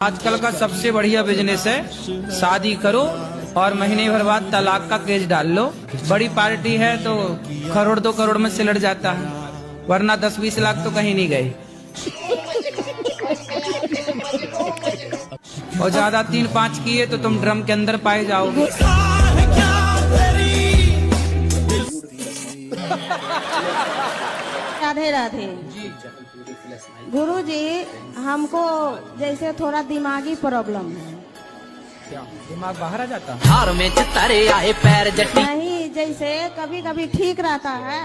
आजकल का सबसे बढ़िया बिजनेस है शादी करो और महीने भर बाद तलाक का केस डाल लो। बड़ी पार्टी है तो करोड़ 2 करोड़ में सिलट जाता है, वरना 10-20 लाख तो कहीं नहीं गए। और ज्यादा 3-5 किए तो तुम ड्रम के अंदर पाए जाओगे। राधे राधे। गुरु जी, हमको जैसे थोड़ा दिमागी प्रॉब्लम है। क्या दिमाग बाहर आ जाता? हार में चितारे आए पैर जट्टी। नहीं, जैसे कभी कभी ठीक रहता है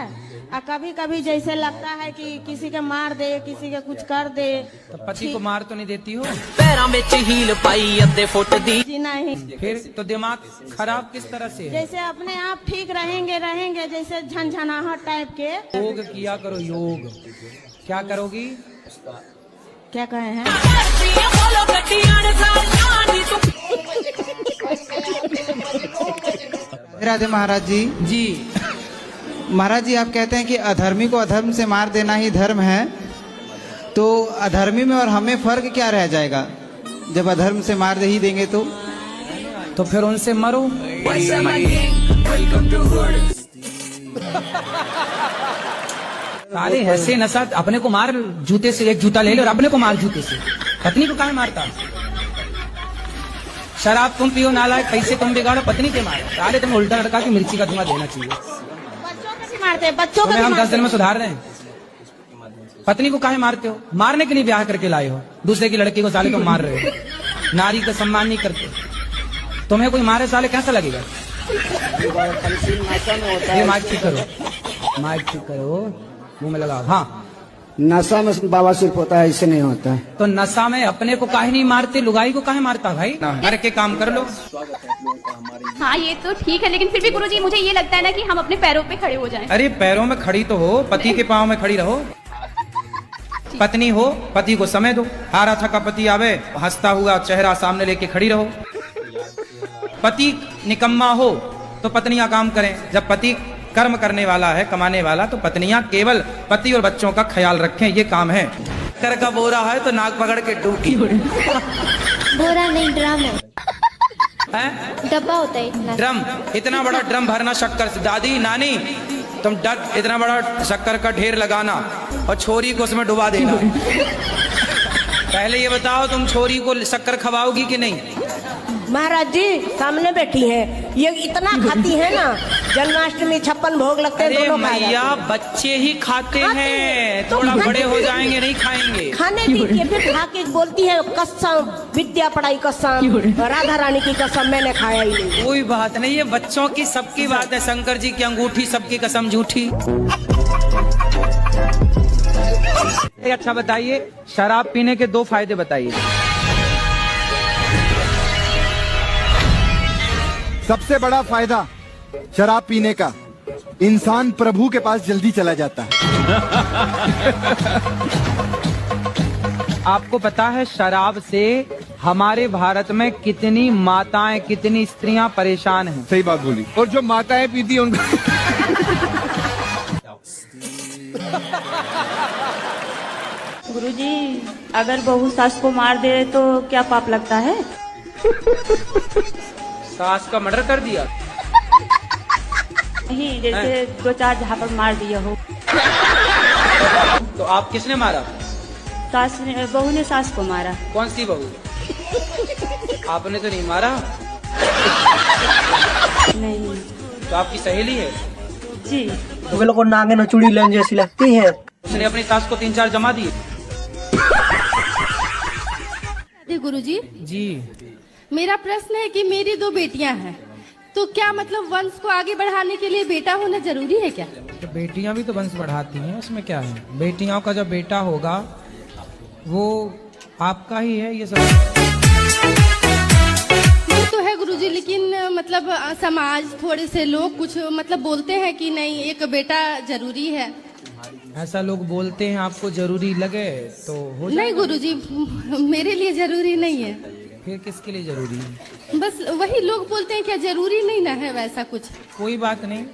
और कभी कभी जैसे लगता है कि किसी के मार दे, किसी के कुछ कर दे। तो पति को मार तो नहीं देती हो? पैरों में हील पाई अद्धे फुट दी। जी नहीं। फिर तो दिमाग खराब किस तरह से है? जैसे अपने आप ठीक रहेंगे जैसे झनझनाहट टाइप के। योग किया करो, योग। क्या करोगी? क्या कहे हैं? राधे महाराज जी। जी महाराज जी, आप कहते हैं कि अधर्मी को अधर्म से मार देना ही धर्म है, तो अधर्मी में और हमें फर्क क्या रह जाएगा जब अधर्म से मार दे ही देंगे तो फिर उनसे मरो। सारे ऐसे नशा, अपने को मार जूते से, एक जूता ले लो और अपने को मार जूते से। पत्नी को काहे मारता? शराब तुम पियो नालायक, पैसे तुम बिगाड़ो, पत्नी के मारो। सारे तुम्हें उल्टा लटका के मिर्ची का धुआं देना चाहिए। बच्चों को भी मारते हैं, बच्चों को भी हम 10 दिन में मारते सुधार रहे हैं। पत्नी को काहे मारते हो? मारने के लिए ब्याह करके लाए हो, दूसरे की लड़की को साले को मार रहे हो। नारी का सम्मान नहीं करते। तुम्हें कोई मारे साले कैसा लगेगा? ये माइक ठीक करो, माइक ठीक करो, मुंह में लगाओ। हाँ, नशा में बाबा सिर्फ होता है, इससे नहीं होता है। तो नशा में अपने को काहे नहीं मारते, लुगाई को काहे मारता भाई? घर के काम कर लो। हाँ, ये तो ठीक है, लेकिन फिर भी गुरुजी मुझे ये लगता है ना कि हम अपने पैरों पे खड़े हो जाएं। अरे पैरों में खड़ी तो हो, पति के पाँव में खड़ी रहो। पत्नी हो, पति को समय दो। हारा थका पति आवे, हंसता हुआ चेहरा सामने लेके खड़ी रहो। पति निकम्मा हो तो पत्नियां काम करें। जब पति कर्म करने वाला है, कमाने वाला, तो पत्नियां केवल पति और बच्चों का ख्याल रखें, ये काम है। कर का बोरा है तो नाक पकड़ के डूबी। बोरा नहीं, ड्रम है, डब्बा होता है इतना। ड्रम, इतना बड़ा ड्रम भरना शक्कर से। दादी नानी, तुम इतना बड़ा शक्कर का ढेर लगाना और छोरी को उसमें डुबा देना। पहले ये बताओ, तुम छोरी को शक्कर खवाओगी कि नहीं? महाराज जी सामने बैठी हैं, ये इतना खाती है ना, जन्माष्टमी 56 भोग लगते हैं, दोनों मैया बच्चे ही खाते हैं, थोड़ा बड़े हो जाएंगे नहीं खाएंगे। खाने दीजिए। फिर खा के बोलती है कसम, विद्या पढ़ाई कसम, राधा रानी की कसम, मैंने खाया ही नहीं। कोई बात नहीं, ये बच्चों की सबकी बात है। शंकर जी की अंगूठी, सबकी कसम झूठी। अच्छा बताइए, शराब पीने के 2 फायदे बताइए। सबसे बड़ा फायदा शराब पीने का, इंसान प्रभु के पास जल्दी चला जाता है। आपको पता है शराब से हमारे भारत में कितनी माताएं, कितनी स्त्रियां परेशान हैं? सही बात बोली। और जो माताएं पीती उनको गुरुजी, अगर बहू सास को मार दे तो क्या पाप लगता है? सास का मर्डर कर दिया? नहीं, जैसे 2-4 झापड़ मार दिया हो। तो आप किसने मारा? सास ने, बहू ने सास को मारा। कौन सी बहू? आपने तो नहीं मारा। नहीं। तो आपकी सहेली है? जी। तो लोग नागे न चूड़ी लेन जैसी लगती है। उसने अपनी सास को 3-4 जमा दिए। गुरुजी जी, मेरा प्रश्न है कि मेरी 2 बेटियां हैं, तो क्या मतलब वंश को आगे बढ़ाने के लिए बेटा होना जरूरी है क्या? तो बेटियां भी तो वंश बढ़ाती हैं, उसमें क्या है? बेटियों का जब बेटा होगा वो आपका ही है। ये सब ये तो है गुरुजी, लेकिन मतलब समाज, थोड़े से लोग कुछ मतलब बोलते हैं कि नहीं, एक बेटा जरूरी है। ऐसा लोग बोलते हैं, आपको जरूरी लगे तो हो जाएगा। नहीं गुरुजी, मेरे लिए जरूरी नहीं है। फिर किसके लिए जरूरी है? बस वही लोग बोलते हैं, क्या जरूरी नहीं ना है वैसा कुछ? कोई बात नहीं,